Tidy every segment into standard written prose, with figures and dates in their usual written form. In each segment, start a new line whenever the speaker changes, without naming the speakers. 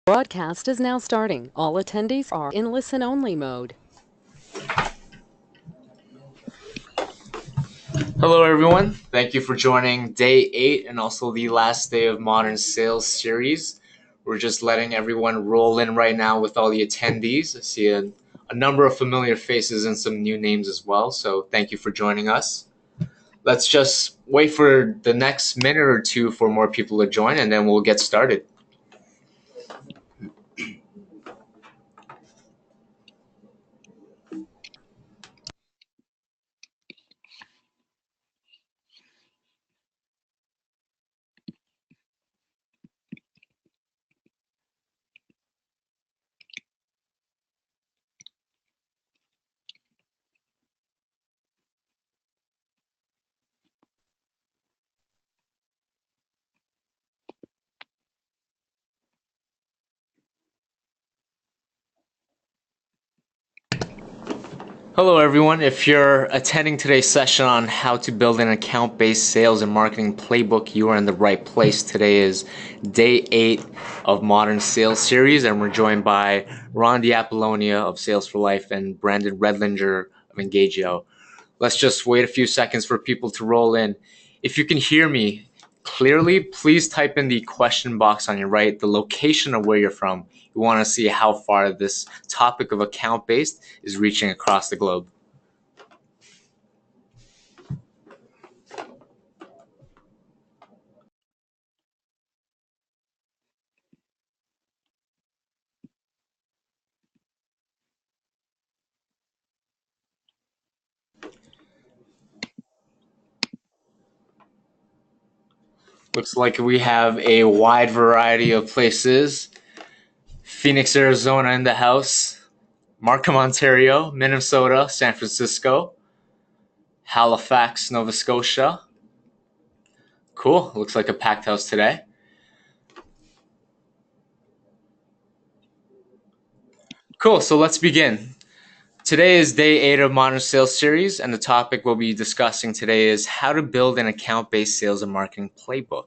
Broadcast is now starting. All attendees are in listen-only mode.
Hello, everyone. Thank you for joining day 8 and also the last day of Modern Sales series. We're just letting everyone roll in right now with all the attendees. I see a number of familiar faces and some new names as well, so thank you for joining us. Let's just wait for the next minute or two for more people to join, and then we'll get started. Hello, everyone. If you're attending today's session on how to build an account-based sales and marketing playbook, you are in the right place. Today is day 8 of Modern Sales series, and we're joined by Ron Diapollonia of Sales for Life and Brandon Redlinger of Engagio. Let's just wait a few seconds for people to roll in. If you can hear me clearly, please type in the question box on your right, the location of where you're from. We want to see how far this topic of account-based is reaching across the globe. Looks like we have a wide variety of places. Phoenix, Arizona in the house. Markham, Ontario, Minnesota, San Francisco, Halifax, Nova Scotia. Cool. Looks like a packed house today. Cool. So let's begin. Today is day 8 of Modern Sales series, and the topic we'll be discussing today is how to build an account-based sales and marketing playbook.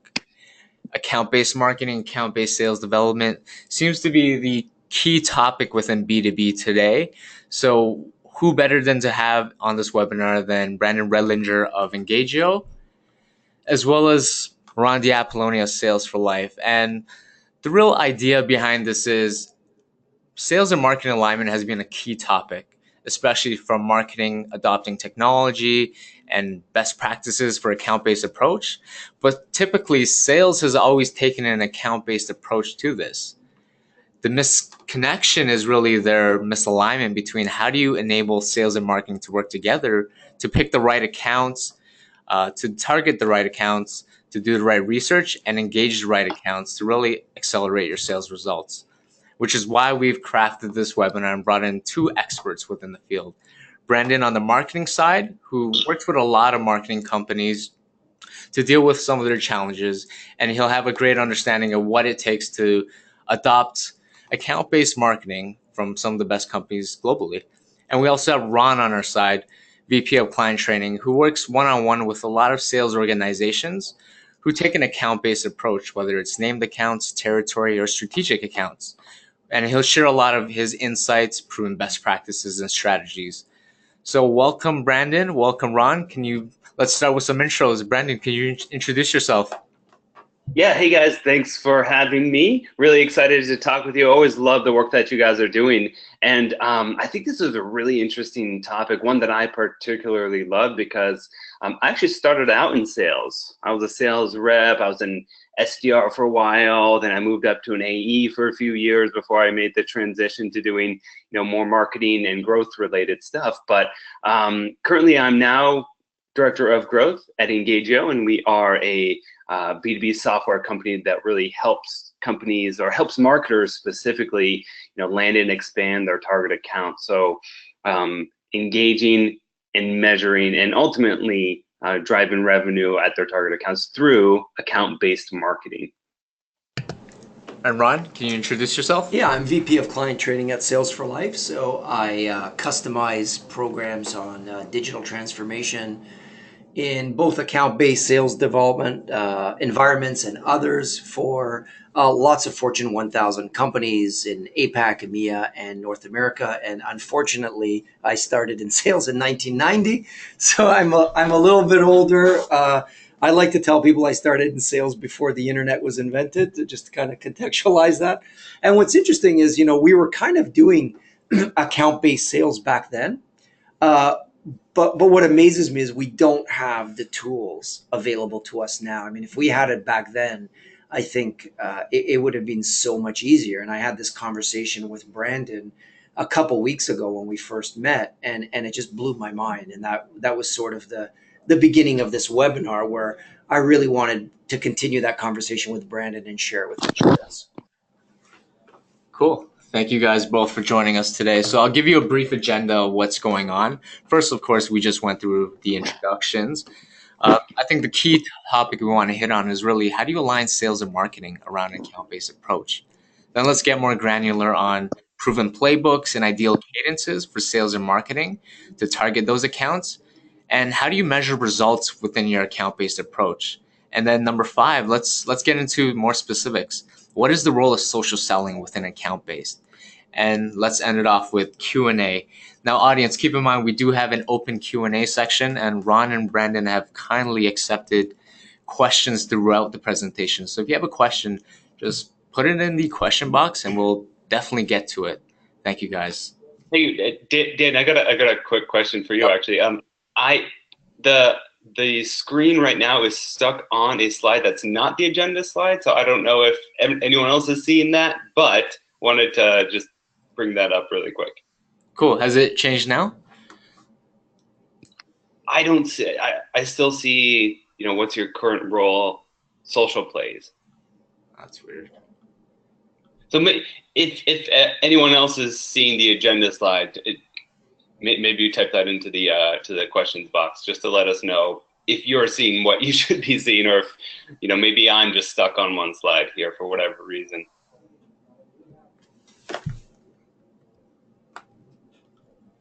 Account-based marketing, account-based sales development seems to be the key topic within B2B today. So who better than to have on this webinar than Brandon Redlinger of Engagio, as well as Ron Diapollonia of Sales for Life. And the real idea behind this is sales and marketing alignment has been a key topic, especially from marketing adopting technology and best practices for account-based approach. But typically, sales has always taken an account-based approach to this. The misconnection is really their misalignment between how do you enable sales and marketing to work together to pick the right accounts, to target the right accounts, to do the right research, and engage the right accounts to really accelerate your sales results, which is why we've crafted this webinar and brought in 2 experts within the field. Brandon on the marketing side, who works with a lot of marketing companies to deal with some of their challenges, and he'll have a great understanding of what it takes to adopt account-based marketing from some of the best companies globally. And we also have Ron on our side, VP of Client Training, who works one-on-one with a lot of sales organizations who take an account-based approach, whether it's named accounts, territory, or strategic accounts. And he'll share a lot of his insights, proven best practices, and strategies. So welcome, Brandon. Welcome, Ron. Let's start with some intros. Brandon, can you introduce yourself?
Yeah, hey guys, thanks for having me. Really excited to talk with you. Always love the work that you guys are doing. And I think this is a really interesting topic, one that I particularly love because I actually started out in sales. I was a sales rep. I was an SDR for a while. Then I moved up to an AE for a few years before I made the transition to doing, more marketing and growth related stuff. But currently I'm now Director of Growth at Engagio, and we are a B2B software company that really helps companies or helps marketers specifically, land and expand their target accounts. So engaging and measuring and ultimately driving revenue at their target accounts through account-based marketing.
And Ron, can you introduce yourself?
Yeah, I'm VP of Client Training at Sales for Life. So I customize programs on digital transformation in both account-based sales development environments and others for lots of Fortune 1000 companies in APAC, EMEA, and North America. And unfortunately, I started in sales in 1990, so I'm a little bit older. I like to tell people I started in sales before the internet was invented, to just kind of contextualize that. And what's interesting is, we were kind of doing account-based sales back then. But what amazes me is we don't have the tools available to us now. I mean, if we had it back then, I think it would have been so much easier. And I had this conversation with Brandon a couple weeks ago when we first met, and it just blew my mind. And that was sort of the beginning of this webinar, where I really wanted to continue that conversation with Brandon and share it with the audience.
Cool. Thank you guys both for joining us today. So I'll give you a brief agenda of what's going on. First, of course, we just went through the introductions. I think the key topic we want to hit on is really, how do you align sales and marketing around an account-based approach? Then let's get more granular on proven playbooks and ideal cadences for sales and marketing to target those accounts. And how do you measure results within your account-based approach? And then number 5, let's get into more specifics. What is the role of social selling within account-based? And let's end it off with Q&A. Now, audience, keep in mind we do have an open Q&A section, and Ron and Brandon have kindly accepted questions throughout the presentation. So if you have a question, just put it in the question box, and we'll definitely get to it. Thank you, guys.
Hey, Dan, I got a quick question for you, actually. The screen right now is stuck on a slide that's not the agenda slide, so I don't know if anyone else has seen that, but wanted to just bring that up really quick.
Cool. Has it changed now?
I don't see it. I still see, what's your current role, social plays.
That's weird.
So if anyone else is seeing the agenda slide, maybe you type that into the to the questions box just to let us know if you're seeing what you should be seeing, or if maybe I'm just stuck on one slide here for whatever reason.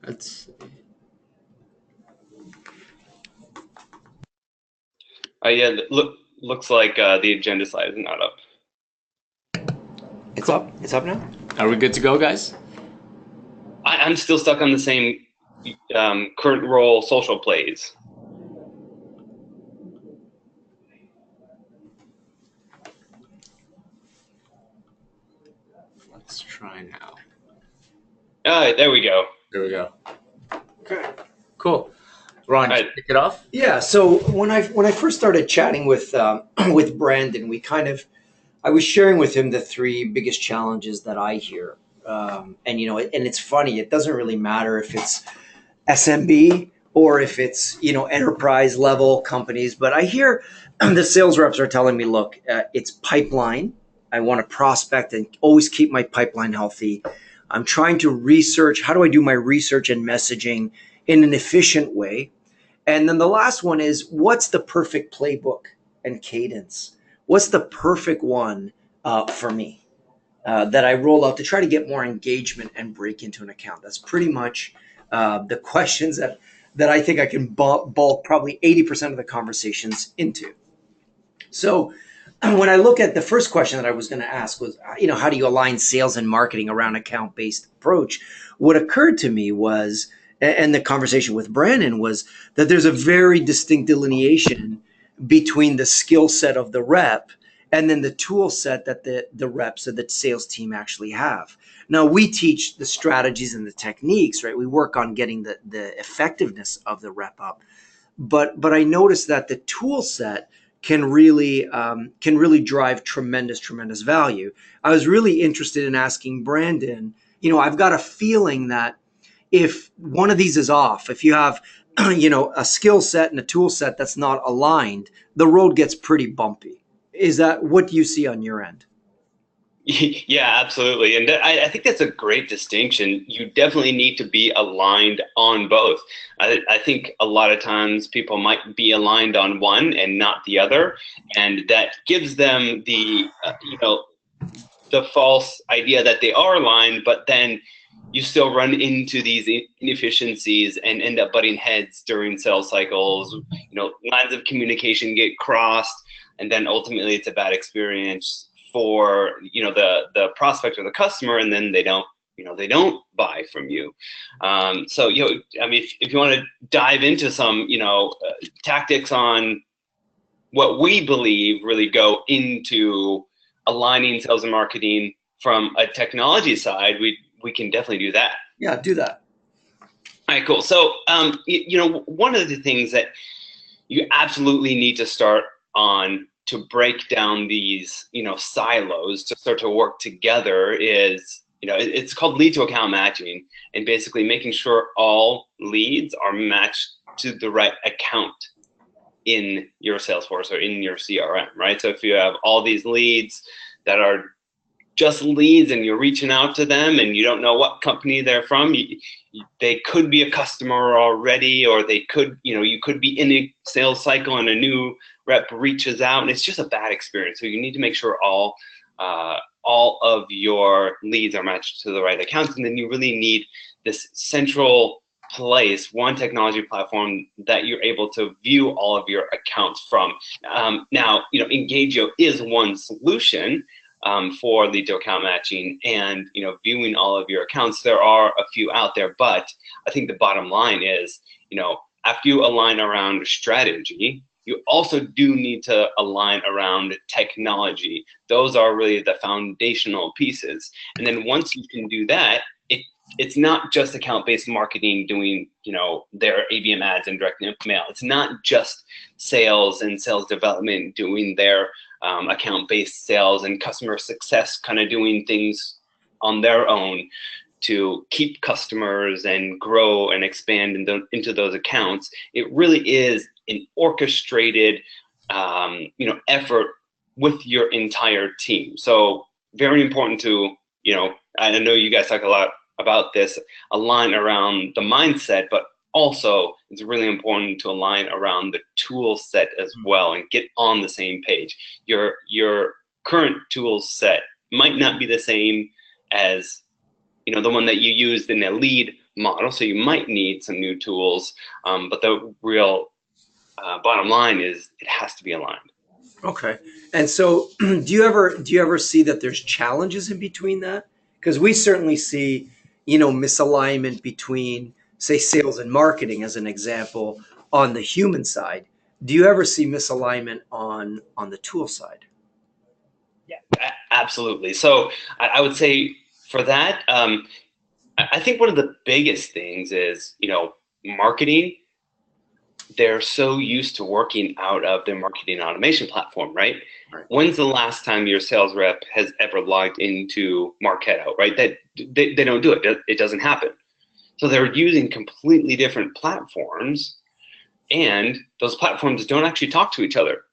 That's
Yeah, looks like the agenda slide is not up.
It's up. It's up now.
Are we good to go, guys?
I'm still stuck on the same current role, social plays.
Let's try now.
All right, there we go.
There we go.
Okay.
Cool. Ron,
Right.
kick it off.
Yeah. So when I first started chatting with with Brandon, I was sharing with him the 3 biggest challenges that I hear, and it's funny. It doesn't really matter if it's SMB or if it's enterprise level companies, but I hear the sales reps are telling me, look, it's pipeline. I want to prospect and always keep my pipeline healthy. I'm trying to research. How do I do my research and messaging in an efficient way? And then the last one is, what's the perfect playbook and cadence? What's the perfect one for me that I roll out to try to get more engagement and break into an account? That's pretty much the questions that I think I can bulk probably 80% of the conversations into. So when I look at the first question that I was going to ask was, how do you align sales and marketing around account-based approach? What occurred to me was, and the conversation with Brandon was, that there's a very distinct delineation between the skill set of the rep and then the tool set that the reps of the sales team actually have. Now, we teach the strategies and the techniques, right? We work on getting the effectiveness of the rep up. But I noticed that the tool set can really drive tremendous value. I was really interested in asking Brandon, I've got a feeling that if one of these is off, if you have a skill set and a tool set that's not aligned, the road gets pretty bumpy. Is that what you see on your end?
Yeah, absolutely. And I think that's a great distinction. You definitely need to be aligned on both. I think a lot of times people might be aligned on one and not the other. And that gives them the false idea that they are aligned, but then you still run into these inefficiencies and end up butting heads during sales cycles. Lines of communication get crossed, and then ultimately it's a bad experience for the prospect or the customer, and then they don't buy from you. So if you want to dive into some tactics on what we believe really go into aligning sales and marketing from a technology side, we can definitely do that.
Yeah, do that.
All right, cool. So one of the things that you absolutely need to start on to break down these silos to start to work together is it's called lead to account matching, and basically making sure all leads are matched to the right account in your Salesforce or in your CRM, right? So if you have all these leads that are just leads and you're reaching out to them and you don't know what company they're from, they could be a customer already, or they could, you could be in a sales cycle and a new rep reaches out, and it's just a bad experience. So you need to make sure all of your leads are matched to the right accounts, and then you really need this central place, one technology platform that you're able to view all of your accounts from. Now, Engagio is one solution for lead to account matching and viewing all of your accounts. There are a few out there, but I think the bottom line is, after you align around strategy, you also do need to align around technology. Those are really the foundational pieces. And then once you can do that, it's not just account-based marketing doing, their ABM ads and direct mail. It's not just sales and sales development doing their account-based sales and customer success kind of doing things on their own to keep customers and grow and expand into those accounts. It really is an orchestrated, effort with your entire team. So very important to, I know you guys talk a lot about this, align around the mindset, but also it's really important to align around the tool set as well and get on the same page. Your current tool set might not be the same as the one that you used in a lead model, so you might need some new tools, but the real bottom line is it has to be aligned.
Okay. And so do you ever see that there's challenges in between that? Because we certainly see, misalignment between, say, sales and marketing as an example on the human side. Do you ever see misalignment on the tool side?
Yeah, absolutely. So I would say for that, I think one of the biggest things is, marketing, they're so used to working out of their marketing automation platform, right? When's the last time your sales rep has ever logged into Marketo, right? That they don't do it. It doesn't happen. So they're using completely different platforms, and those platforms don't actually talk to each other.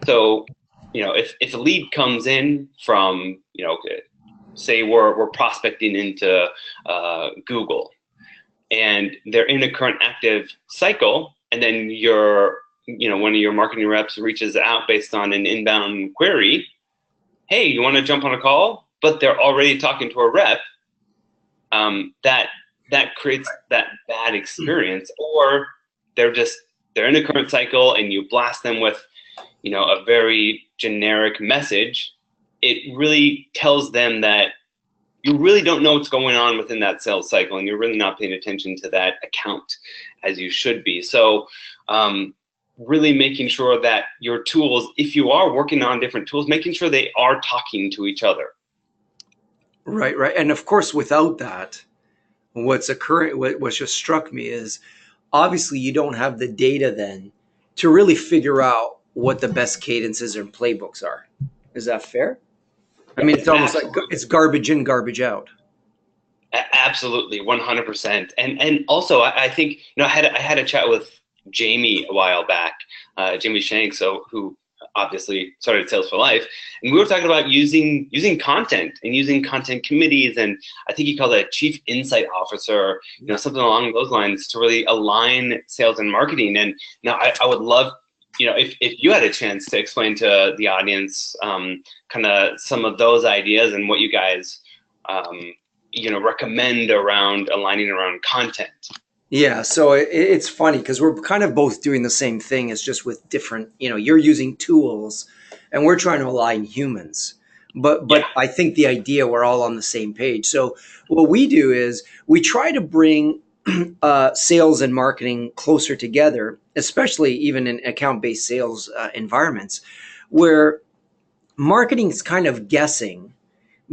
So, if a lead comes in from, say we're prospecting into Google, and they're in a current active cycle, and then one of your marketing reps reaches out based on an inbound query, hey, you want to jump on a call? But they're already talking to a rep, that creates that bad experience. Or they're in a current cycle and you blast them with, a very generic message. It really tells them that you really don't know what's going on within that sales cycle, and you're really not paying attention to that account as you should be. So really making sure that your tools, if you are working on different tools, making sure they are talking to each other.
Right. And of course, without that, what just struck me is obviously you don't have the data then to really figure out what the best cadences and playbooks are. Is that fair? I mean, it's almost like it's garbage in, garbage out.
Absolutely, 100%. And also, I think I had a chat with Jamie a while back, Jamie Shanks, who obviously started Sales for Life, and we were talking about using content and using content committees, and I think he called it a chief insight officer, something along those lines, to really align sales and marketing. And now I would love, if you had a chance to explain to the audience kind of some of those ideas and what you guys recommend around aligning around content?
Yeah, so it's funny because we're kind of both doing the same thing. It's just with different, you're using tools and we're trying to align humans. But
Yeah.
I think the idea, we're all on the same page. So what we do is we try to bring sales and marketing closer together, especially even in account-based sales environments, where marketing is kind of guessing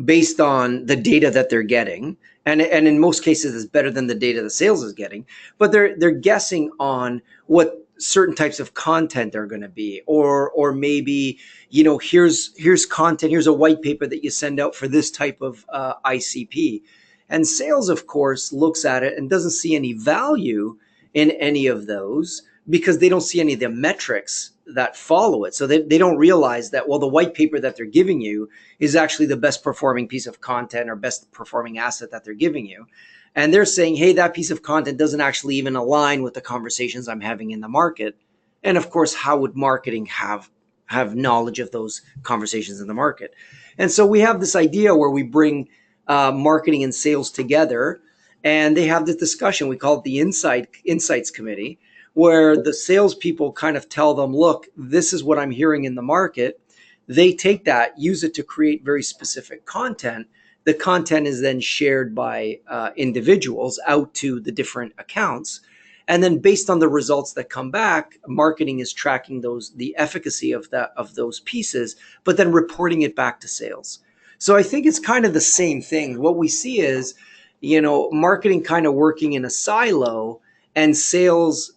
based on the data that they're getting, and in most cases it's better than the data the sales is getting, but they're guessing on what certain types of content are going to be, or maybe here's content, here's a white paper that you send out for this type of ICP. And sales, of course, looks at it and doesn't see any value in any of those because they don't see any of the metrics that follow it. So they don't realize that, well, the white paper that they're giving you is actually the best performing piece of content or best performing asset that they're giving you. And they're saying, hey, that piece of content doesn't actually even align with the conversations I'm having in the market. And of course, how would marketing have knowledge of those conversations in the market? And so we have this idea where we bring marketing and sales together, and they have this discussion. We call it the Insights Committee, where the salespeople kind of tell them, look, this is what I'm hearing in the market. They take that, use it to create very specific content. The content is then shared by individuals out to the different accounts. And then based on the results that come back, marketing is tracking the efficacy of those pieces, but then reporting it back to sales. So I think it's kind of the same thing. What we see is, marketing kind of working in a silo and sales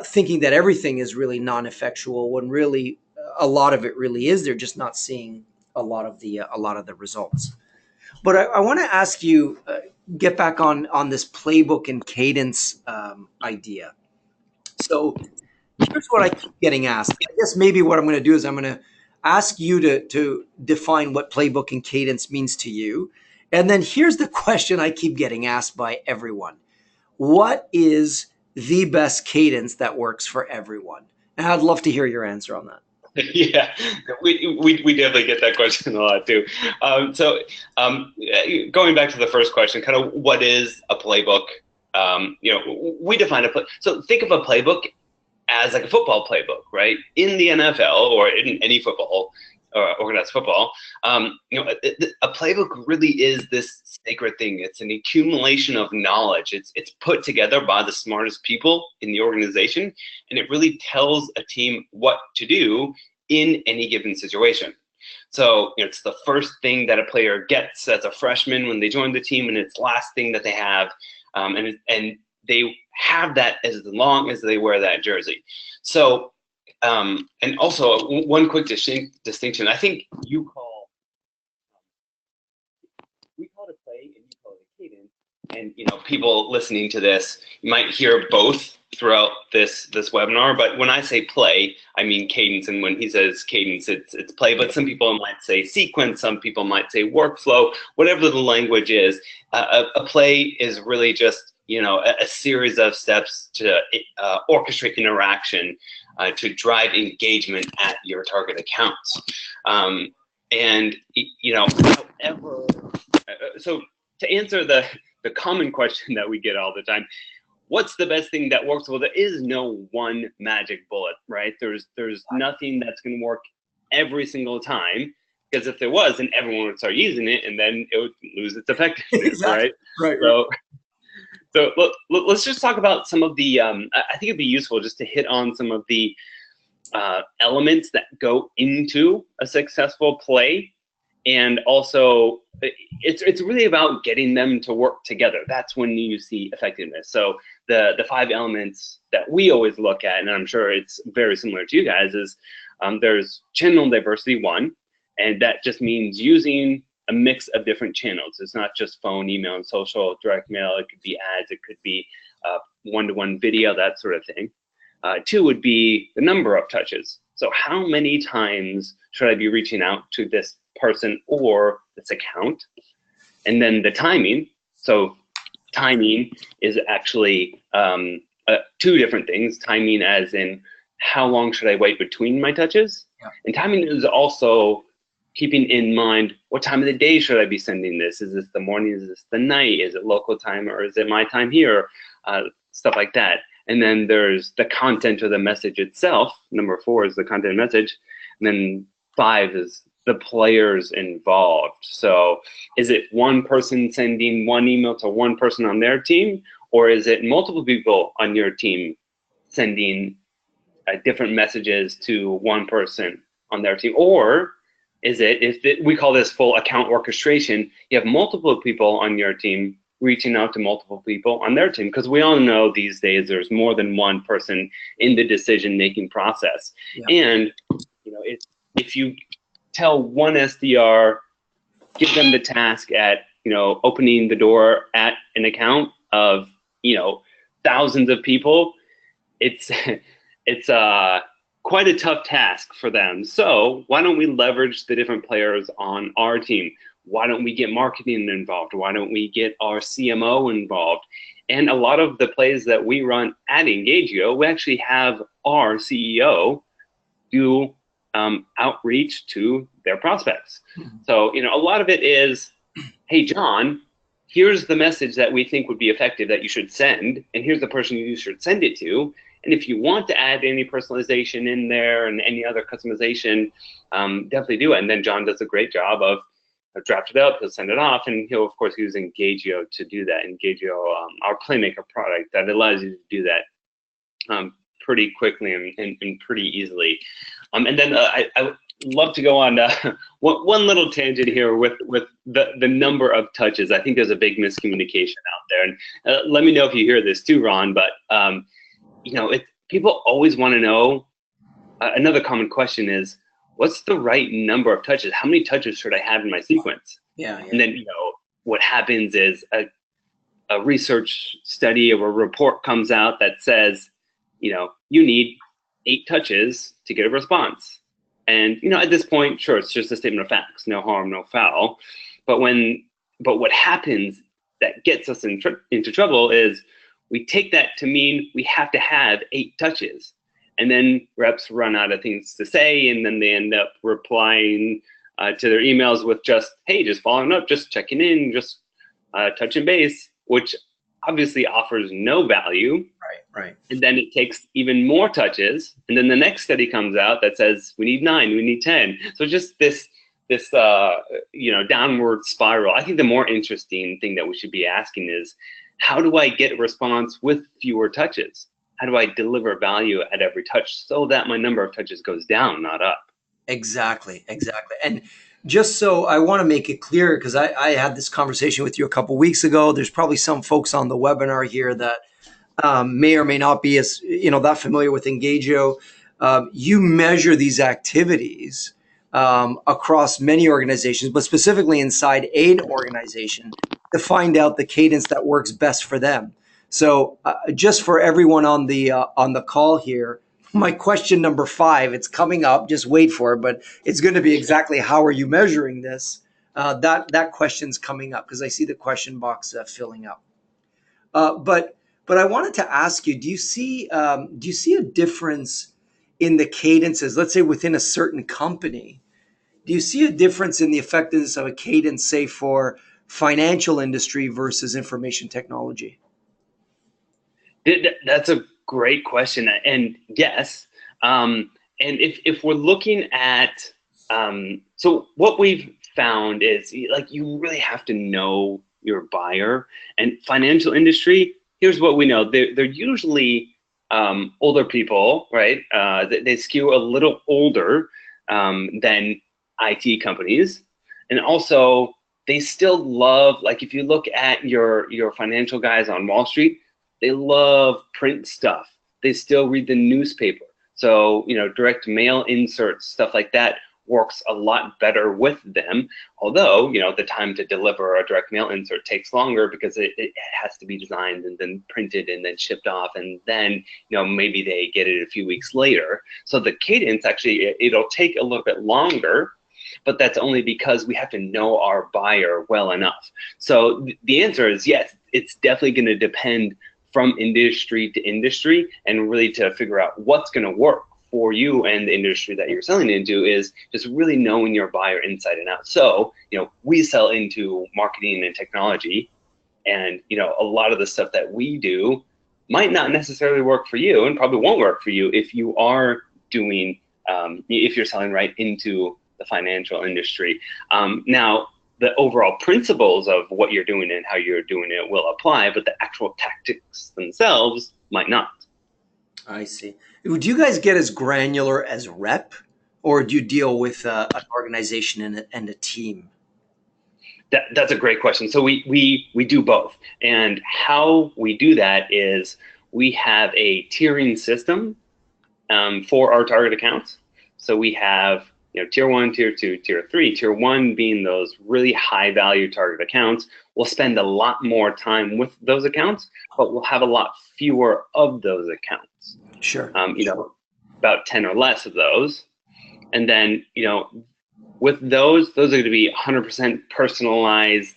thinking that everything is really non-effectual when really a lot of it really is. They're just not seeing a lot of the results. But I want to ask you, get back on this playbook and cadence idea. So here's what I keep getting asked. I guess maybe what I'm going to do is I'm going to ask you to define what playbook and cadence means to you. And then here's the question I keep getting asked by everyone. What is the best cadence that works for everyone? And I'd love to hear your answer on that.
Yeah, we definitely get that question a lot too. Going back to the first question, kind of what is a playbook? We define a play. So think of a playbook as like a football playbook, right? In the NFL or in any football organized football, a playbook really is this sacred thing. It's an accumulation of knowledge. It's put together by the smartest people in the organization, and it really tells a team what to do in any given situation. So it's the first thing that a player gets as a freshman when they join the team, and it's the last thing that they have, and they have that as long as they wear that jersey. So and also one quick distinction. I think we call it a play and you call it a cadence. And people listening to this, you might hear both throughout this webinar. But when I say play, I mean cadence. And when he says cadence, it's play. But some people might say sequence. Some people might say workflow. Whatever the language is, a play is really just a series of steps to orchestrate interaction. To drive engagement at your target accounts. However, so to answer the common question that we get all the time, what's the best thing that works? Well, there is no one magic bullet, right? There's nothing that's going to work every single time, because if there was, then everyone would start using it, and then it would lose its effectiveness,
Exactly. Right.
So let's just talk about some of the, I think it'd be useful just to hit on some of the elements that go into a successful play. And also, it's really about getting them to work together. That's when you see effectiveness. So the 5 elements that we always look at, and I'm sure it's very similar to you guys, is there's channel diversity 1, and that just means using a mix of different channels. It's not just phone, email, and social, direct mail. It could be ads. It could be one-to-one video, that sort of thing. 2 would be the number of touches. So how many times should I be reaching out to this person or this account? And then the timing. So timing is actually 2 different things. Timing as in how long should I wait between my touches?
Yeah.
And timing is also keeping in mind, what time of the day should I be sending this? Is this the morning? Is this the night? Is it local time or is it my time here? Stuff like that. And then there's the content of the message itself. Number 4 is the content message. And then 5 is the players involved. So is it one person sending one email to one person on their team, or is it multiple people on your team sending different messages to one person on their team? Or is it, we call this full account orchestration, you have multiple people on your team reaching out to multiple people on their team, because we all know these days there's more than one person in the decision-making process. Yeah. And if you tell one SDR, give them the task at opening the door at an account of thousands of people, it's quite a tough task for them. So why don't we leverage the different players on our team? Why don't we get marketing involved? Why don't we get our CMO involved? And a lot of the plays that we run at Engagio, we actually have our CEO do outreach to their prospects. So, a lot of it is, hey, John, here's the message that we think would be effective that you should send, and here's the person you should send it to. And if you want to add any personalization in there and any other customization, definitely do it. And then John does a great job of draft it up, he'll send it off, and he'll, of course, use Engagio to do that. Engagio, our Playmaker product that allows you to do that pretty quickly and pretty easily. And then I love to go on one little tangent here with the number of touches. I think there's a big miscommunication out there. And let me know if you hear this too, Ron, but people always want to know, another common question is, what's the right number of touches? How many touches should I have in my sequence? Yeah. And then, what happens is a research study or a report comes out that says, you need 8 touches to get a response. And, at this point, sure, it's just a statement of facts, no harm, no foul. But what happens that gets us into trouble is we take that to mean we have to have 8 touches. And then reps run out of things to say, and then they end up replying to their emails with just, hey, just following up, just checking in, just touching base, which obviously offers no value. Right. And then it takes even more touches, and then the next study comes out that says we need 9, we need 10. So just this downward spiral. I think the more interesting thing that we should be asking is, how do I get a response with fewer touches? How do I deliver value at every touch so that my number of touches goes down, not up?
Exactly. And just so I want to make it clear, because I had this conversation with you a couple weeks ago. There's probably some folks on the webinar here that may or may not be as that familiar with Engagio. You measure these activities across many organizations, but specifically inside an organization to find out the cadence that works best for them. So just for everyone on the call here, my question number 5, it's coming up, just wait for it, but it's going to be exactly how are you measuring this? That question's coming up because I see the question box filling up. But I wanted to ask you, do you see a difference in the cadences, let's say within a certain company? Do you see a difference in the effectiveness of a cadence, say for financial industry versus information technology?
That's a great question, and yes, and if we're looking at, so what we've found is, like, you really have to know your buyer. And financial industry, here's what we know: they're usually older people, right? They skew a little older than IT companies, and also they still love, like, if you look at your financial guys on Wall Street, they love print stuff. They still read the newspaper. So, direct mail inserts, stuff like that works a lot better with them. Although, the time to deliver a direct mail insert takes longer because it has to be designed and then printed and then shipped off. And then, maybe they get it a few weeks later. So the cadence, actually, it'll take a little bit longer, but that's only because we have to know our buyer well enough. So the answer is yes, it's definitely going to depend from industry to industry, and really to figure out what's going to work for you and the industry that you're selling into is just really knowing your buyer inside and out. So, we sell into marketing and technology, and, a lot of the stuff that we do might not necessarily work for you, and probably won't work for you if you are doing, if you're selling right into the financial industry. Now, the overall principles of what you're doing and how you're doing it will apply, but the actual tactics themselves might not.
I see. Would you guys get as granular as rep, or do you deal with an organization and a team?
That's a great question. So we do both. And how we do that is we have a tiering system for our target accounts. So we have tier 1, tier 2, tier 3. Tier 1 being those really high value target accounts. We'll spend a lot more time with those accounts, but we'll have a lot fewer of those accounts.
Sure.
About 10 or less of those. And then, with those are going to be 100% personalized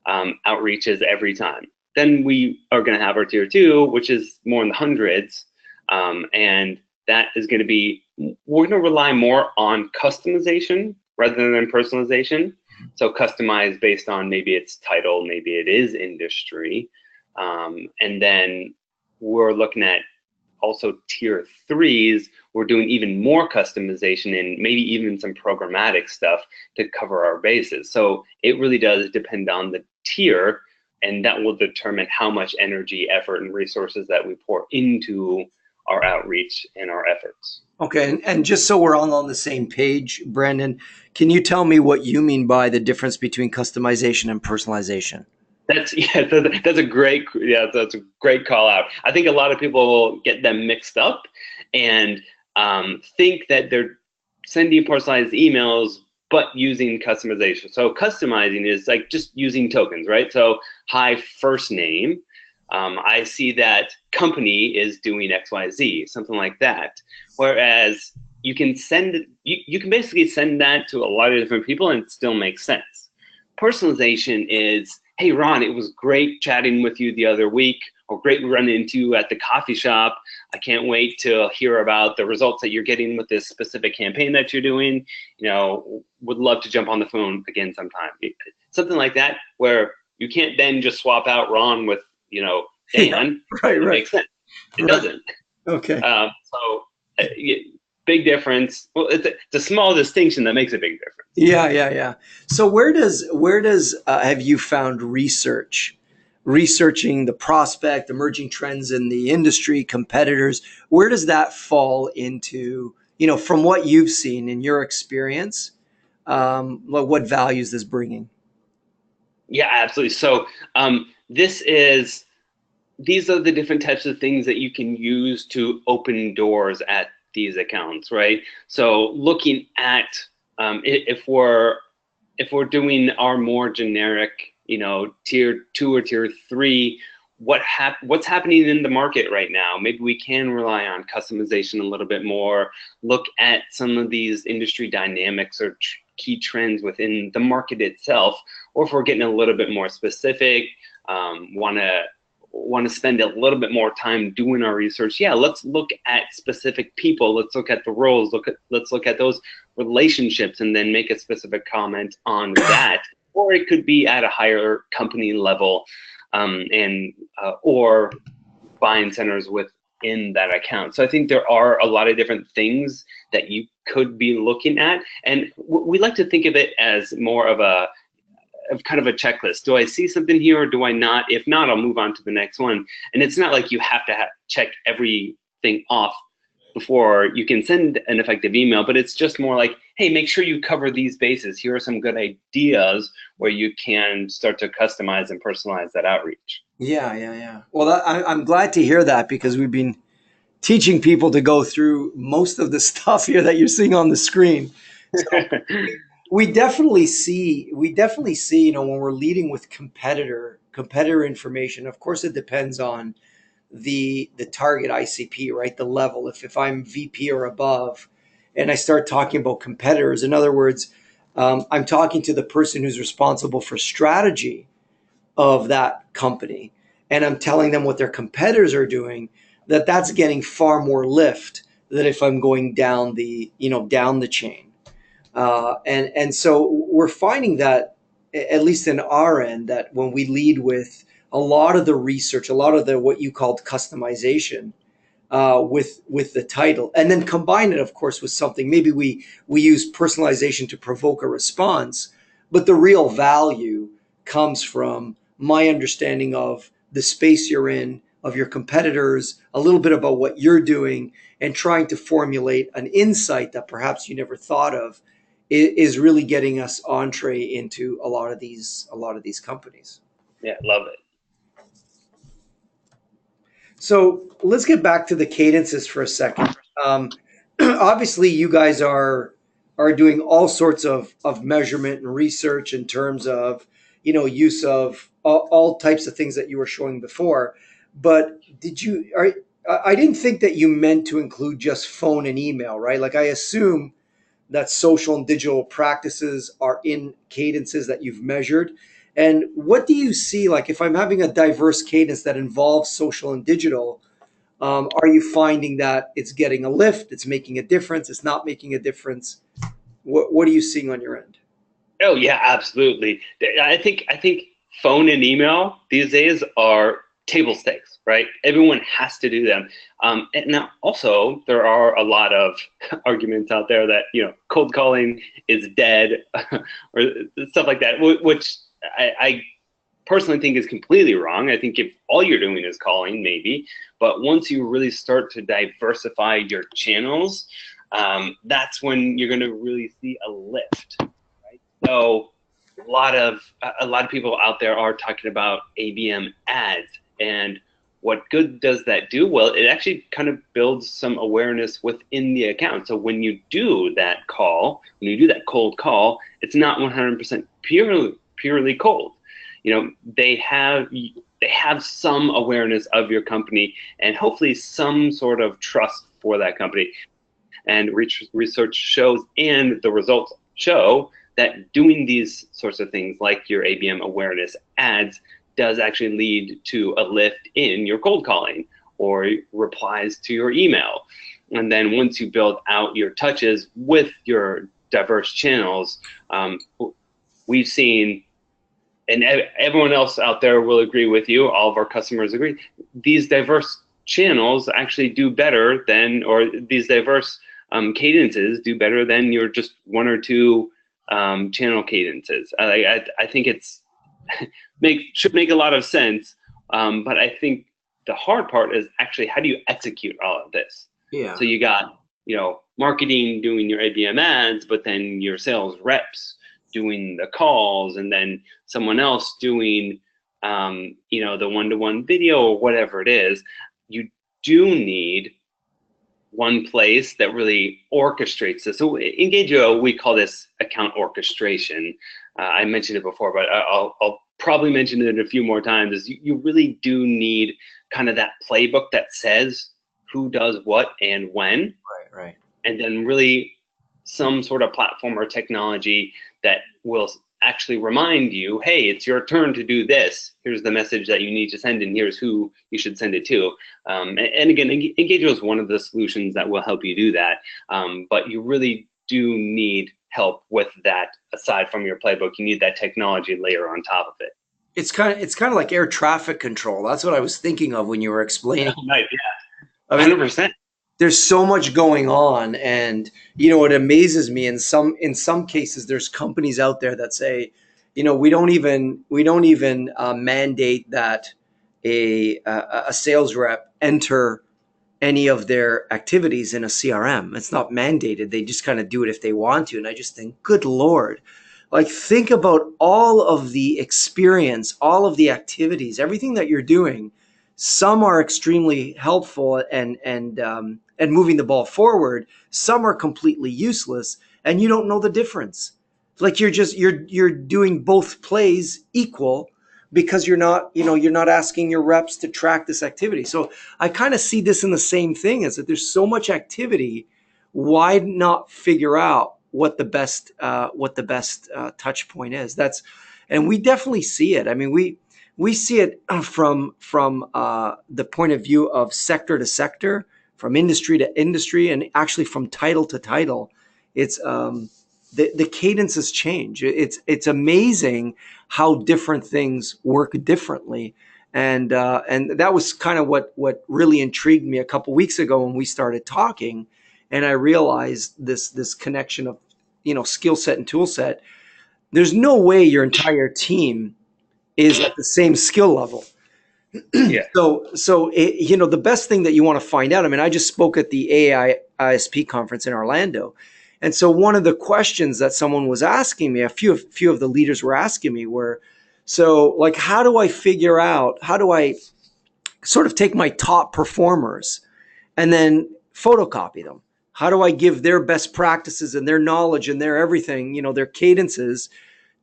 outreaches every time. Then we are going to have our tier 2, which is more in the hundreds. And that is going to be, we're going to rely more on customization rather than personalization. So customized based on maybe it's title, maybe it is industry. And then we're looking at also tier 3s, we're doing even more customization and maybe even some programmatic stuff to cover our bases. So it really does depend on the tier, and that will determine how much energy, effort, and resources that we pour into our outreach and our efforts.
Okay, and just so we're all on the same page, Brandon, can you tell me what you mean by the difference between customization and personalization?
That's a great call out. I think a lot of people will get them mixed up and think that they're sending personalized emails but using customization. So customizing is like just using tokens, right? So hi, first name. I see that company is doing XYZ, something like that. Whereas you can basically send that to a lot of different people and it still makes sense. Personalization is, hey, Ron, it was great chatting with you the other week, or great running into you at the coffee shop. I can't wait to hear about the results that you're getting with this specific campaign that you're doing. Would love to jump on the phone again sometime. Something like that, where you can't then just swap out Ron with, Dan.
Yeah, right.
It makes sense. It doesn't.
Okay.
Big difference. Well, it's a small distinction that makes a big difference.
Yeah. So where does have you found researching the prospect, emerging trends in the industry, competitors, where does that fall into, from what you've seen in your experience, what values this bringing?
Yeah, absolutely. So these are the different types of things that you can use to open doors at these accounts, right? So looking at if we're doing our more generic, tier 2 or tier 3, what's happening in the market right now? Maybe we can rely on customization a little bit more, look at some of these industry dynamics or key trends within the market itself, or if we're getting a little bit more specific, want to spend a little bit more time doing our research. Yeah, let's look at specific people. Let's look at the roles. Let's look at those relationships and then make a specific comment on that. Or it could be at a higher company level, or buying centers within that account. So I think there are a lot of different things that you could be looking at, and we like to think of it as more of kind of a checklist. Do I see something here or do I not? If not, I'll move on to the next one. And it's not like you have to check everything off before you can send an effective email, but it's just more like, hey, make sure you cover these bases. Here are some good ideas where you can start to customize and personalize that outreach.
Yeah. Well, I'm glad to hear that, because we've been teaching people to go through most of the stuff here that you're seeing on the screen. So we definitely see, when we're leading with competitor information, of course, it depends on the target ICP, right? The level. If I'm VP or above, and I start talking about competitors, in other words, I'm talking to the person who's responsible for strategy of that company, and I'm telling them what their competitors are doing, that's getting far more lift that if I'm going down down the chain. And so we're finding that, at least in our end, that when we lead with a lot of the research, a lot of the what you called customization, with the title, and then combine it, of course, with something. Maybe we use personalization to provoke a response, but the real value comes from my understanding of the space you're in, of your competitors, a little bit about what you're doing, and trying to formulate an insight that perhaps you never thought of is really getting us entree into a lot of these companies.
Yeah, love it.
So let's get back to the cadences for a second. Obviously, you guys are doing all sorts of measurement and research in terms of use of all types of things that you were showing before. But I didn't think that you meant to include just phone and email, right? Like I assume that social and digital practices are in cadences that you've measured. And what do you see, like if I'm having a diverse cadence that involves social and digital, are you finding that it's getting a lift, it's making a difference, it's not making a difference? What are you seeing on your end?
Oh yeah, absolutely. I think phone and email these days are table stakes, right? Everyone has to do them. And now also there are a lot of arguments out there that cold calling is dead or stuff like that, which I personally think is completely wrong. I think if all you're doing is calling, maybe, but once you really start to diversify your channels, that's when you're going to really see a lift, right? So a lot of people out there are talking about ABM ads, and what good does that do? Well, it actually kind of builds some awareness within the account. So when you do that call, when you do that cold call, it's not 100% purely cold. They have some awareness of your company and hopefully some sort of trust for that company. And research shows, and the results show, that doing these sorts of things like your ABM awareness ads does actually lead to a lift in your cold calling or replies to your email. And then once you build out your touches with your diverse channels, we've seen, and everyone else out there will agree with you, all of our customers agree, these diverse channels actually do better than, or these diverse cadences do better than your just one or two channel cadences. I think it's should make a lot of sense, but I think the hard part is actually how do you execute all of this?
Yeah.
So you got marketing doing your ABM ads, but then your sales reps doing the calls, and then someone else doing the one-to-one video or whatever it is. You do need one place that really orchestrates this. So Engagio, we call this account orchestration. I mentioned it before, but I'll probably mention it a few more times, is you really do need kind of that playbook that says who does what and when.
Right.
And then really some sort of platform or technology that will actually remind you, hey, it's your turn to do this. Here's the message that you need to send, and here's who you should send it to. And again, Engagio is one of the solutions that will help you do that. But you really do need help with that. Aside from your playbook, you need that technology layer on top of it.
It's kind of like air traffic control. That's what I was thinking of when you were explaining.
Nice, yeah,
I mean,
100%.
there's so much going on, and it amazes me in some cases there's companies out there that say, we don't even mandate that a sales rep enter any of their activities in a CRM. It's not mandated. They just kind of do it if they want to. And I just think, good Lord, like think about all of the experience, all of the activities, everything that you're doing. Some are extremely helpful and moving the ball forward. Some are completely useless, and you don't know the difference. Like you're doing both plays equal because you're not asking your reps to track this activity. So I kind of see this in the same thing, is that there's so much activity. Why not figure out what the best touch point is? And we definitely see it. I mean, we see it from the point of view of sector to sector, from industry to industry, and actually from title to title. It's the cadence has changed. It's amazing how different things work differently. And that was kind of what really intrigued me a couple weeks ago when we started talking, and I realized this connection of skill set and tool set. There's no way your entire team is at the same skill level.
Yeah.
So the best thing that you want to find out. I mean, I just spoke at the AI ISP conference in Orlando, and so one of the questions that someone was asking me, a few of the leaders were asking me, were, so like, how do I sort of take my top performers and then photocopy them? How do I give their best practices and their knowledge and their everything, their cadences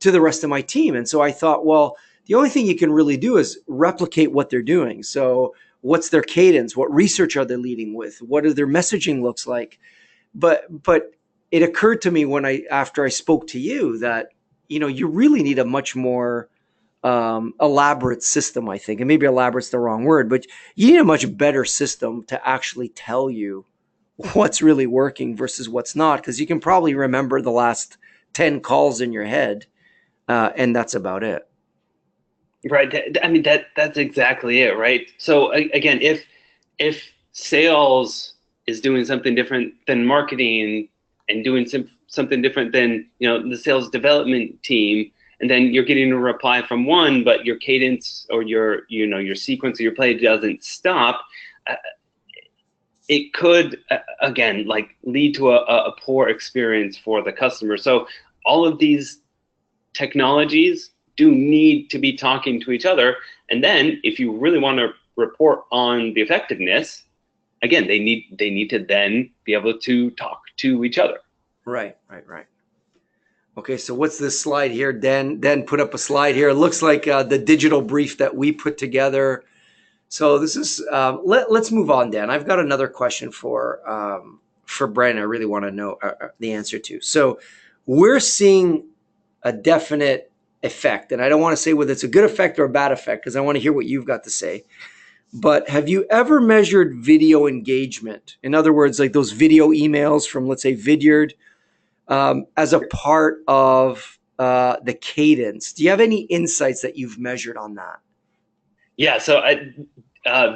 to the rest of my team? And so I thought, well, the only thing you can really do is replicate what they're doing. So what's their cadence? What research are they leading with? What are their messaging looks like? But it occurred to me after I spoke to you that, you really need a much more elaborate system, I think. And maybe elaborate's the wrong word, but you need a much better system to actually tell you what's really working versus what's not, because you can probably remember the last 10 calls in your head, and that's about it.
Right. I mean, that's exactly it, right? So again, if sales is doing something different than marketing and doing something different than the sales development team, and then you're getting a reply from one, but your cadence or your sequence of your play doesn't stop, it could again lead to a poor experience for the customer. So all of these technologies do need to be talking to each other. And then if you really want to report on the effectiveness, again, they need to then be able to talk to each other.
Right. Okay, so what's this slide here? Dan put up a slide here. It looks like the digital brief that we put together. So this is, let's move on, Dan. I've got another question for Brandon. I really want to know the answer to. So we're seeing a definite effect, and I don't want to say whether it's a good effect or a bad effect, because I want to hear what you've got to say. But have you ever measured video engagement? In other words, like those video emails from, let's say, Vidyard, as a part of the cadence? Do you have any insights that you've measured on that?
Yeah, so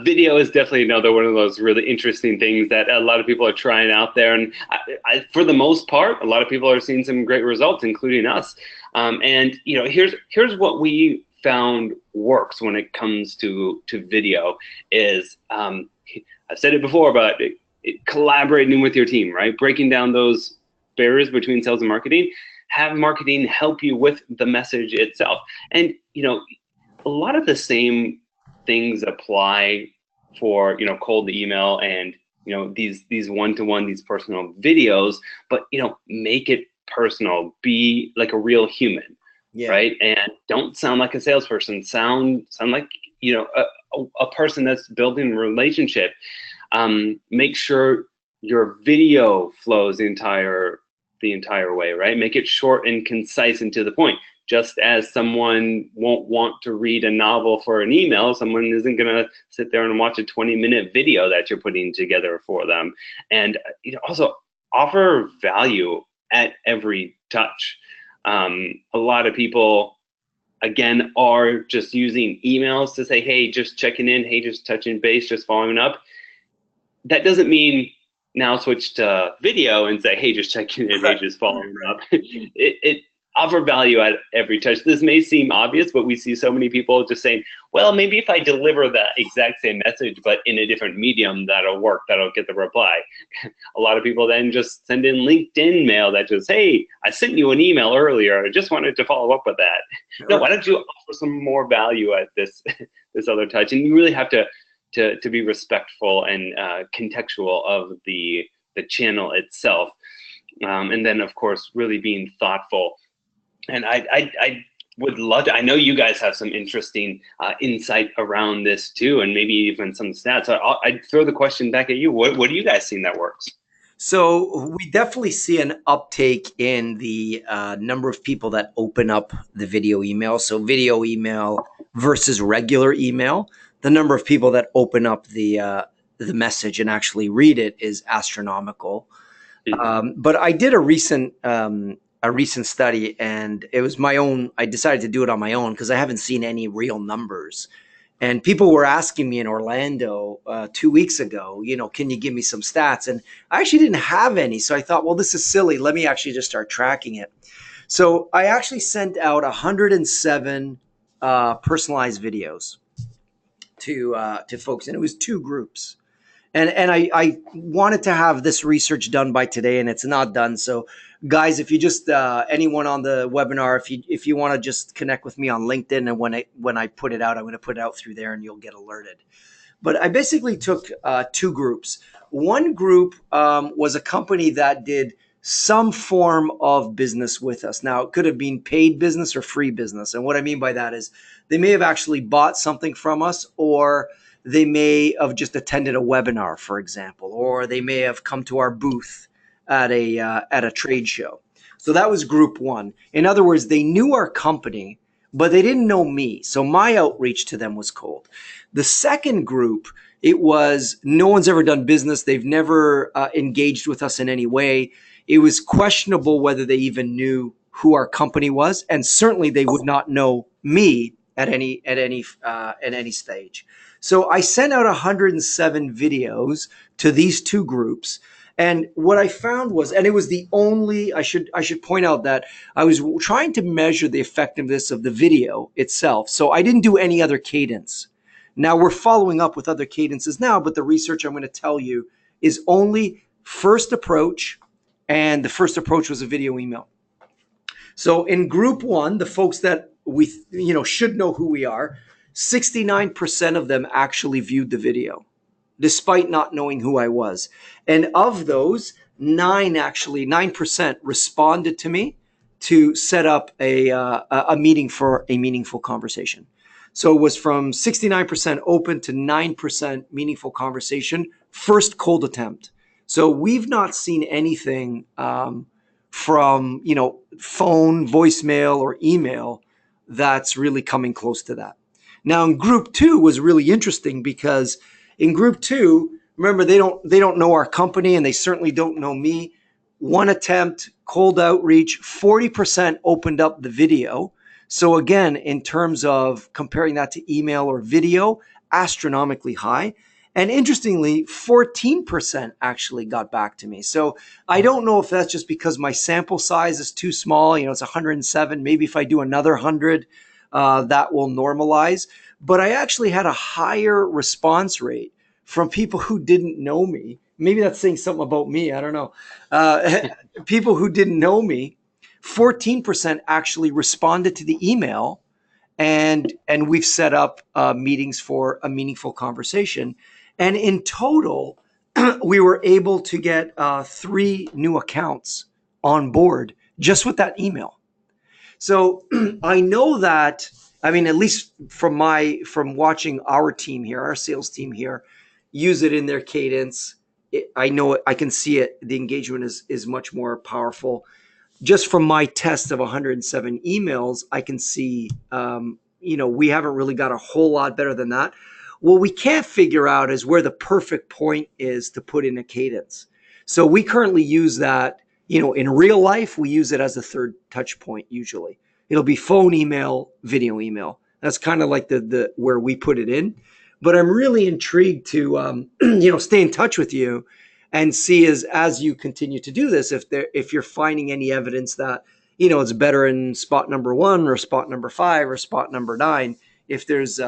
video is definitely another one of those really interesting things that a lot of people are trying out there. And for the most part, a lot of people are seeing some great results, including us. And here's what we found works when it comes to video is, I've said it before, but collaborating with your team, right? Breaking down those barriers between sales and marketing. Have marketing help you with the message itself. And a lot of the same things apply for cold email and these one-to-one, these personal videos, but make it personal. Be like a real human. Yeah. Right? And don't sound like a salesperson. Sound like a person that's building a relationship. Make sure your video flows the entire way, right? Make it short and concise and to the point. Just as someone won't want to read a novel for an email, someone isn't going to sit there and watch a 20-minute video that you're putting together for them. And also offer value at every touch. A lot of people, again, are just using emails to say, hey, just checking in, hey, just touching base, just following up. That doesn't mean now switch to video and say, hey, just checking in, hey, just following up. It offer value at every touch. This may seem obvious, but we see so many people just saying, well, maybe if I deliver the exact same message, but in a different medium, that'll work, that'll get the reply. A lot of people then just send in LinkedIn mail that just, hey, I sent you an email earlier. I just wanted to follow up with that. Sure. No, why don't you offer some more value at this other touch? And you really have to be respectful and contextual of the channel itself. And then, of course, really being thoughtful. And I would love to, I know you guys have some interesting insight around this too, and maybe even some stats. So I'd throw the question back at you. What are you guys seeing that works?
So we definitely see an uptake in the number of people that open up the video email. So video email versus regular email, the number of people that open up the the message and actually read it is astronomical.
Mhm.
But I did a recent study, and it was my own. I decided to do it on my own because I haven't seen any real numbers. And people were asking me in Orlando 2 weeks ago, can you give me some stats? And I actually didn't have any. So I thought, well, this is silly. Let me actually just start tracking it. So I actually sent out 107 personalized videos to folks, and it was two groups. And I wanted to have this research done by today, and it's not done. So, guys, if you just anyone on the webinar, if you want to just connect with me on LinkedIn, and when I put it out, I'm going to put it out through there, and you'll get alerted. But I basically took two groups. One group was a company that did some form of business with us. Now, it could have been paid business or free business. And what I mean by that is they may have actually bought something from us, or they may have just attended a webinar, for example, or they may have come to our booth at a trade show. So that was group one. In other words, they knew our company, but they didn't know me. So my outreach to them was cold. The second group, it was no one's ever done business. They've never engaged with us in any way. It was questionable whether they even knew who our company was, and certainly they would not know me at any stage. So I sent out 107 videos to these two groups. And what I found was, and it was the only, I should point out that I was trying to measure the effectiveness of the video itself. So I didn't do any other cadence. Now we're following up with other cadences now, but the research I'm going to tell you is only first approach, and the first approach was a video email. So in group one, the folks that we should know who we are, 69% of them actually viewed the video, despite not knowing who I was. And of those, 9% responded to me to set up a meeting for a meaningful conversation. So it was from 69% open to 9% meaningful conversation, first cold attempt. So we've not seen anything from phone, voicemail, or email that's really coming close to that. Now in group two was really interesting because in group two, remember, they don't know our company, and they certainly don't know me. One attempt, cold outreach, 40% opened up the video. So again, in terms of comparing that to email or video, astronomically high. And interestingly, 14% actually got back to me. So I don't know if that's just because my sample size is too small. It's 107. Maybe if I do another 100, that will normalize. But I actually had a higher response rate from people who didn't know me. Maybe that's saying something about me. I don't know. People who didn't know me, 14% actually responded to the email, and we've set up meetings for a meaningful conversation. And in total, we were able to get 3 new accounts on board just with that email. So I know that, at least from watching our team here, our sales team here, use it in their cadence. I know it, I can see it. The engagement is much more powerful. Just from my test of 107 emails, I can see, we haven't really got a whole lot better than that. What we can't figure out is where the perfect point is to put in a cadence. So we currently use that, in real life, we use it as a third touch point usually. It'll be phone, email, video email. That's kind of like the where we put it in. But I'm really intrigued to stay in touch with you and see as you continue to do this, if you're finding any evidence that it's better in spot number 1 or spot number 5 or spot number 9. If there's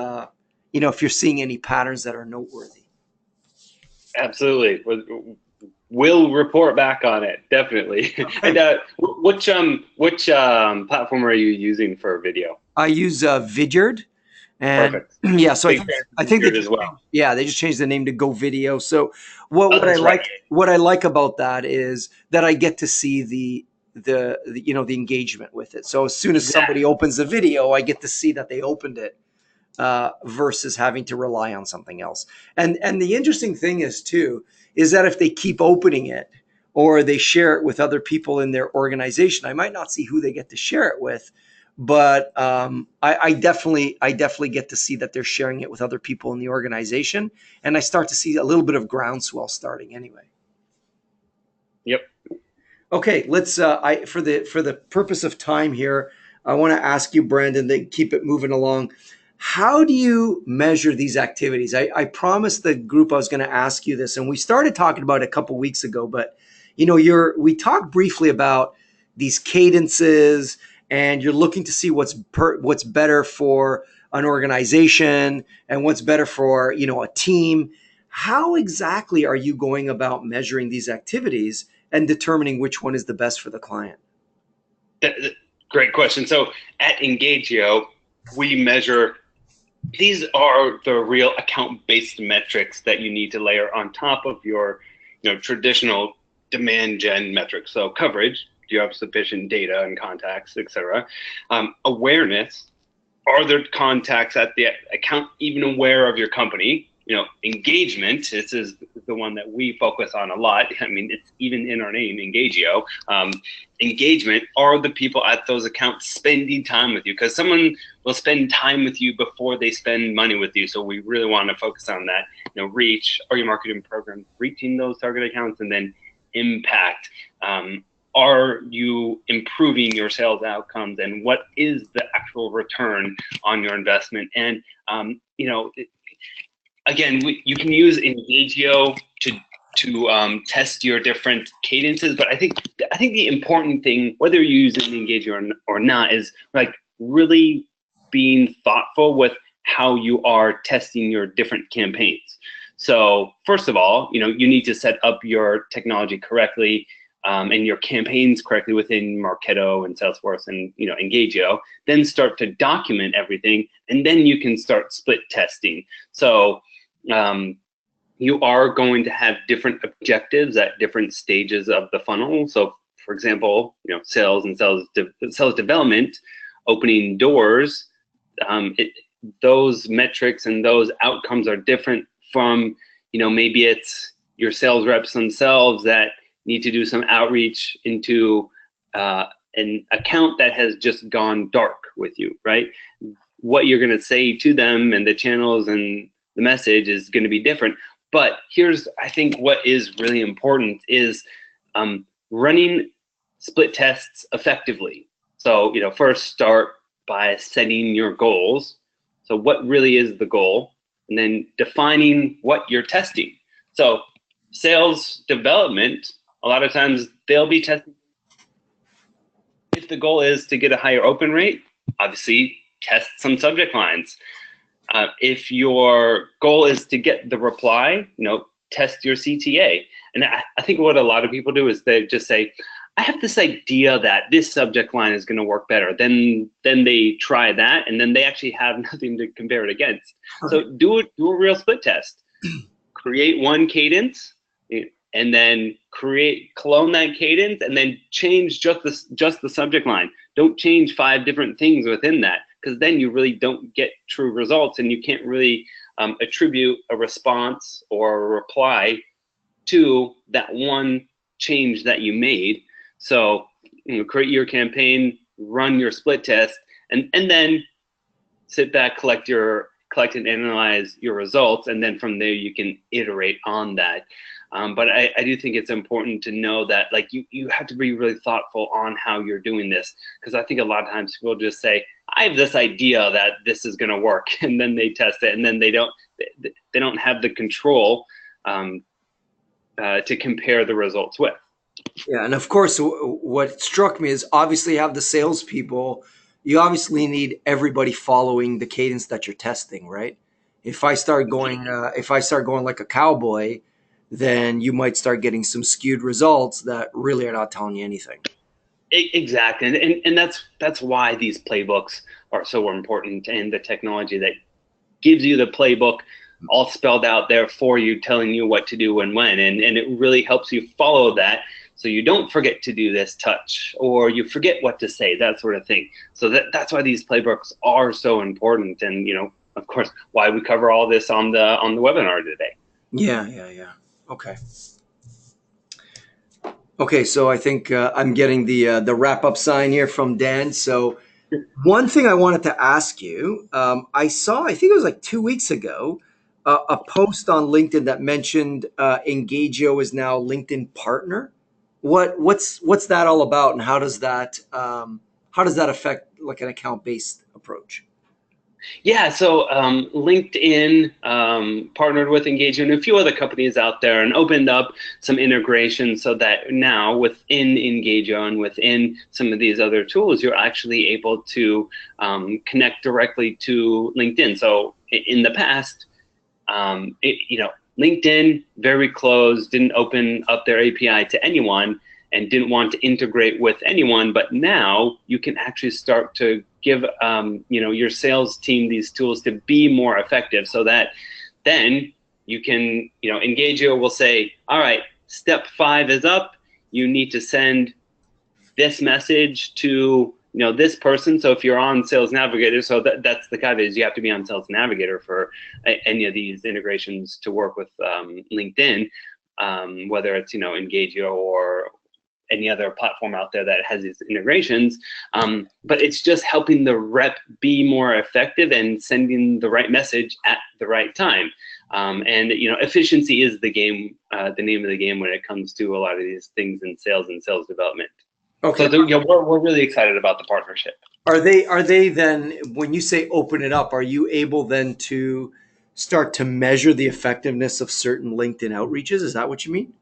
if you're seeing any patterns that are noteworthy.
Absolutely. We'll report back on it, definitely. And which platform are you using for video?
I use Vidyard. And
Perfect.
yeah, so I think
they as well.
Yeah, they just changed the name to Go Video. So what I like about that is that I get to see the engagement with it. So as soon as somebody opens the video, I get to see that they opened it. Versus having to rely on something else. And the interesting thing is that if they keep opening it or they share it with other people in their organization, I might not see who they get to share it with, but I definitely get to see that they're sharing it with other people in the organization, and I start to see a little bit of groundswell starting anyway.
Yep.
Okay, let's. For the purpose of time here, I want to ask you, Brandon, to keep it moving along. How do you measure these activities? I promised the group I was going to ask you this, and we started talking about it a couple weeks ago. But we talked briefly about these cadences, and you're looking to see what's better for an organization and what's better for a team. How exactly are you going about measuring these activities and determining which one is the best for the client?
Great question. So at Engagio, we measure, these are the real account-based metrics that you need to layer on top of your traditional demand gen metrics. So coverage, do you have sufficient data and contacts, et cetera? Awareness, are there contacts at the account even aware of your company? Engagement, this is the one that we focus on a lot. I mean, it's even in our name, Engagio. Engagement, are the people at those accounts spending time with you? Because someone will spend time with you before they spend money with you. So we really want to focus on that. Reach, are your marketing programs reaching those target accounts? And then impact. Are you improving your sales outcomes, and what is the actual return on your investment? And again, you can use Engagio to test your different cadences, but I think the important thing, whether you use Engagio or not, is like really being thoughtful with how you are testing your different campaigns. So first of all, you need to set up your technology correctly and your campaigns correctly within Marketo and Salesforce and Engagio. Then start to document everything, and then you can start split testing. So you are going to have different objectives at different stages of the funnel. So for example, sales and sales development, opening doors, those metrics and those outcomes are different from, maybe it's your sales reps themselves that need to do some outreach into an account that has just gone dark with you, right? What you're going to say to them and the channels and the message is going to be different. But here's, I think, what is really important is running split tests effectively. So, first start by setting your goals. So what really is the goal? And then defining what you're testing. So sales development, a lot of times they'll be testing. If the goal is to get a higher open rate, obviously test some subject lines. If your goal is to get the reply, test your CTA. And I think what a lot of people do is they just say, I have this idea that this subject line is going to work better. Then they try that, and then they actually have nothing to compare it against. So do a real split test. Create one cadence, and then clone that cadence, and then change just the subject line. Don't change 5 different things within that, because then you really don't get true results, and you can't really attribute a response or a reply to that one change that you made. So create your campaign, run your split test, and then sit back, collect and analyze your results, and then from there you can iterate on that. But I do think it's important to know that you have to be really thoughtful on how you're doing this, because I think a lot of times people just say, I have this idea that this is going to work, and then they test it, and then they don't have the control to compare the results with.
Yeah, and of course, what struck me is obviously you have the salespeople. You obviously need everybody following the cadence that you're testing, right? If I start going like a cowboy, then you might start getting some skewed results that really are not telling you anything.
Exactly, and that's why these playbooks are so important, and the technology that gives you the playbook all spelled out there for you, telling you what to do and when, and it really helps you follow that, so you don't forget to do this touch, or you forget what to say, that sort of thing. So that's why these playbooks are so important, and of course, why we cover all this on the webinar today.
Yeah. Okay, so I think I'm getting the wrap up sign here from Dan. So One thing I wanted to ask you, I saw, I think it was like 2 weeks ago, a post on LinkedIn that mentioned Engagio is now LinkedIn partner. What's that all about, and how does that affect like an account based approach?
Yeah, so LinkedIn partnered with Engage and a few other companies out there and opened up some integration so that now within Engageo and within some of these other tools, you're actually able to connect directly to LinkedIn. So in the past, LinkedIn very closed, didn't open up their API to anyone and didn't want to integrate with anyone. But now you can actually start to give your sales team these tools to be more effective, so that then you can, Engagio will say, all right, step 5 is up. You need to send this message to this person. So if you're on Sales Navigator, so that's the caveat, is you have to be on Sales Navigator for any of these integrations to work with LinkedIn, whether it's Engagio or any other platform out there that has these integrations. But it's just helping the rep be more effective and sending the right message at the right time. And efficiency is the name of the game when it comes to a lot of these things in sales and sales development.
Okay.
So we're really excited about the partnership.
Are they then, when you say open it up, are you able then to start to measure the effectiveness of certain LinkedIn outreaches? Is that what you mean?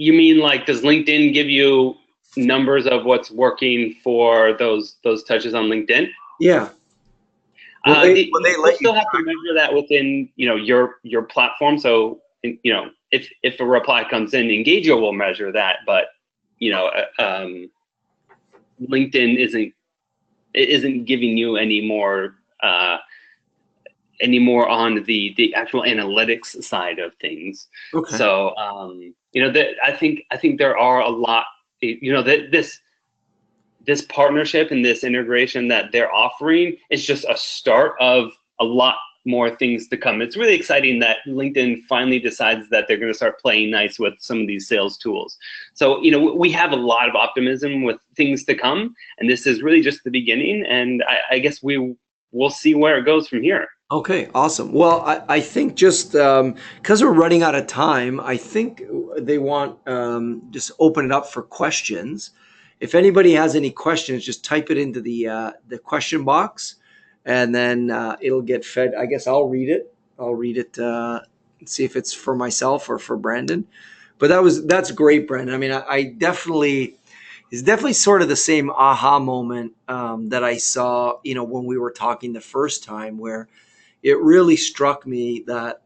You mean, like, does LinkedIn give you numbers of what's working for those touches on LinkedIn?
Yeah. Will they
You
let you
still have to measure that within your platform. So if a reply comes in, Engagio will measure that, but LinkedIn isn't giving you any more on the actual analytics side of things.
Okay.
So I think there are a lot, this partnership and this integration that they're offering is just a start of a lot more things to come. It's really exciting that LinkedIn finally decides that they're going to start playing nice with some of these sales tools. So, we have a lot of optimism with things to come, and this is really just the beginning. And I guess we'll see where it goes from here.
Okay, awesome. Well, I think just because we're running out of time, I think they want just open it up for questions. If anybody has any questions, just type it into the question box, and then it'll get fed. I guess I'll read it. And see if it's for myself or for Brandon. But that's great, Brandon. I mean, I definitely. It's definitely sort of the same aha moment that I saw, when we were talking the first time, where it really struck me that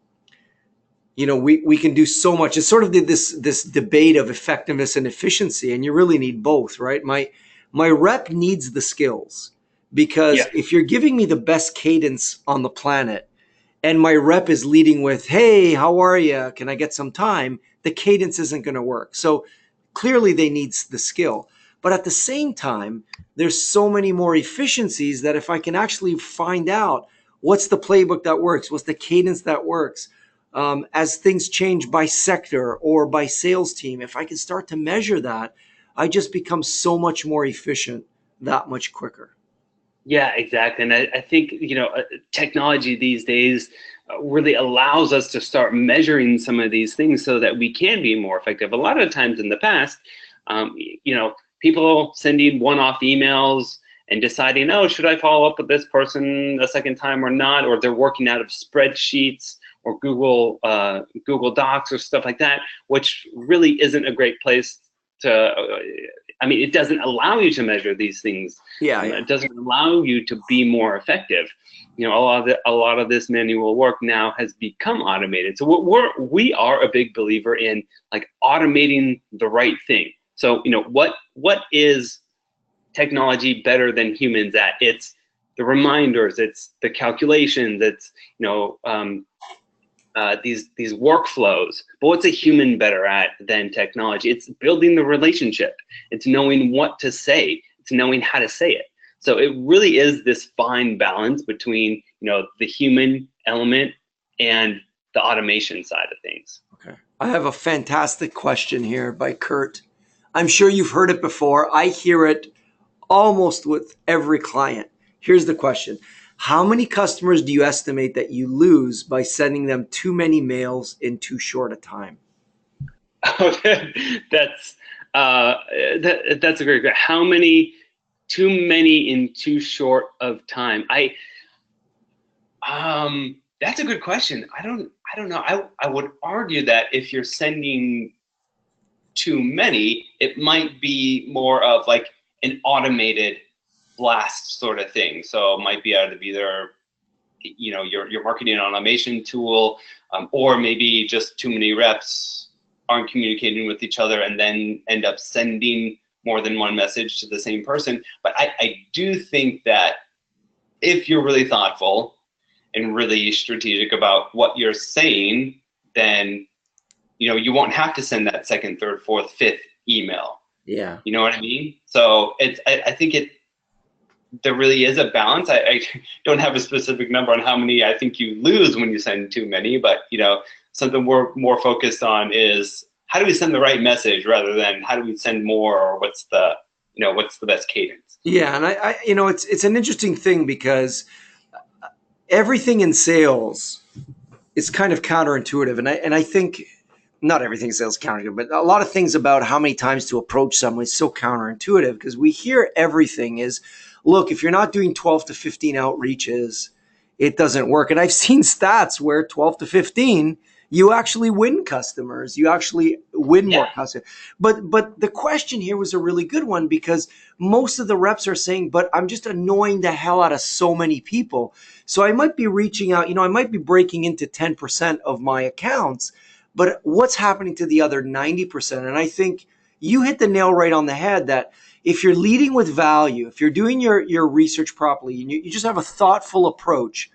we can do so much. It's sort of this debate of effectiveness and efficiency, and you really need both, right? My rep needs the skills, because
Yeah.
if you're giving me the best cadence on the planet and my rep is leading with, hey, how are you, can I get some time, the cadence isn't going to work. So clearly they need the skill, but at the same time there's so many more efficiencies that if I can actually find out what's the playbook that works, what's the cadence that works, as things change by sector or by sales team, if I can start to measure that, I just become so much more efficient that much quicker.
Yeah, exactly. And I think, technology these days really allows us to start measuring some of these things so that we can be more effective. A lot of times in the past, people sending one-off emails and deciding, oh, should I follow up with this person a second time or not? Or they're working out of spreadsheets or Google Docs or stuff like that, which really isn't a great place to. It doesn't allow you to measure these things.
Yeah.
It doesn't allow you to be more effective. A lot of this manual work now has become automated. So we are a big believer in, like, automating the right thing. So what is technology better than humans at? It's the reminders, it's the calculations, it's these workflows. But what's a human better at than technology? It's building the relationship. It's knowing what to say. It's knowing how to say it. So it really is this fine balance between the human element and the automation side of things.
Okay. I have a fantastic question here by Kurt. I'm sure you've heard it before. I hear it almost with every client. Here's the question. How many customers do you estimate that you lose by sending them too many mails in too short a time?
that's that's a great question. How many? Too many in too short of time. That's a good question. I don't know. I would argue that if you're sending too many, it might be more of like an automated blast sort of thing. So it might be out of either, your marketing automation tool, or maybe just too many reps aren't communicating with each other and then end up sending more than one message to the same person. But I do think that if you're really thoughtful and really strategic about what you're saying, then you won't have to send that second, third, fourth, fifth email.
Yeah.
You know what I mean? So I think there really is a balance. I don't have a specific number on how many I think you lose when you send too many, but something we're more focused on is how do we send the right message rather than how do we send more, or what's the best cadence.
Yeah, and I it's an interesting thing because everything in sales is kind of counterintuitive, and I think not everything in sales is counterintuitive, but a lot of things about how many times to approach someone is so counterintuitive because we hear everything is, look, if you're not doing 12 to 15 outreaches, it doesn't work. And I've seen stats where 12 to 15, you actually win customers. You actually win more customers. But the question here was a really good one because most of the reps are saying, but I'm just annoying the hell out of so many people. So I might be reaching out, I might be breaking into 10% of my accounts, but what's happening to the other 90%? And I think you hit the nail right on the head that if you're leading with value, if you're doing your research properly, and you just have a thoughtful approach,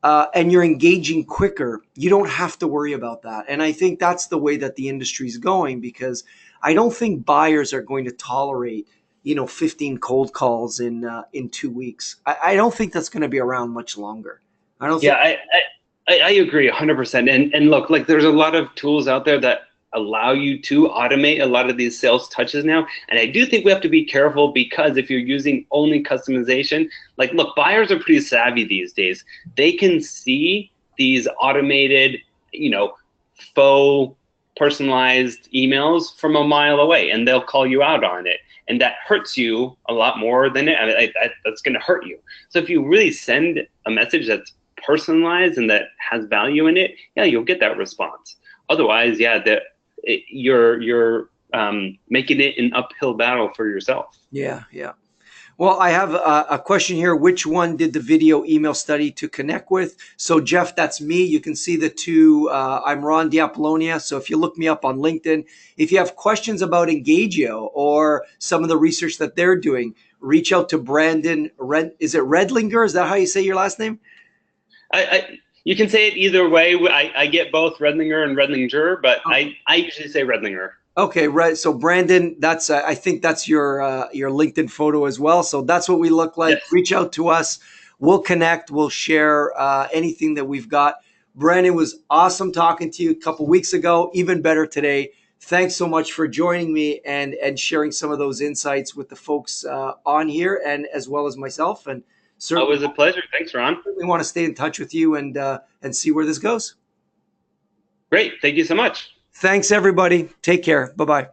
and you're engaging quicker, you don't have to worry about that. And I think that's the way that the industry is going because I don't think buyers are going to tolerate 15 cold calls in 2 weeks. I don't think that's going to be around much longer. I don't think.
Yeah, I agree 100%. And look, like there's a lot of tools out there that allow you to automate a lot of these sales touches now. And I do think we have to be careful because if you're using only customization, like look, buyers are pretty savvy these days. They can see these automated, faux personalized emails from a mile away and they'll call you out on it. And that hurts you a lot more than that's going to hurt you. So if you really send a message that's personalized and that has value in it, you'll get that response. Otherwise, you're making it an uphill battle for yourself.
Yeah. Well, I have a question here. Which one did the video email study to connect with? So Jeff, that's me. You can see the two. I'm Ron Diapolonia. So if you look me up on LinkedIn, if you have questions about Engagio or some of the research that they're doing, reach out to Brandon. Is it Redlinger? Is that how you say your last name?
You can say it either way. I get both Redlinger and Redlinger, but I usually say Redlinger.
Okay, right. So Brandon, that's I think that's your LinkedIn photo as well. So that's what we look like.
Yes.
Reach out to us. We'll connect. We'll share anything that we've got. Brandon, was awesome talking to you a couple weeks ago. Even better today. Thanks so much for joining me and sharing some of those insights with the folks on here and as well as myself. And certainly,
always a pleasure. Thanks, Ron.
We want to stay in touch with you and see where this goes.
Great. Thank you so much.
Thanks, everybody. Take care. Bye-bye.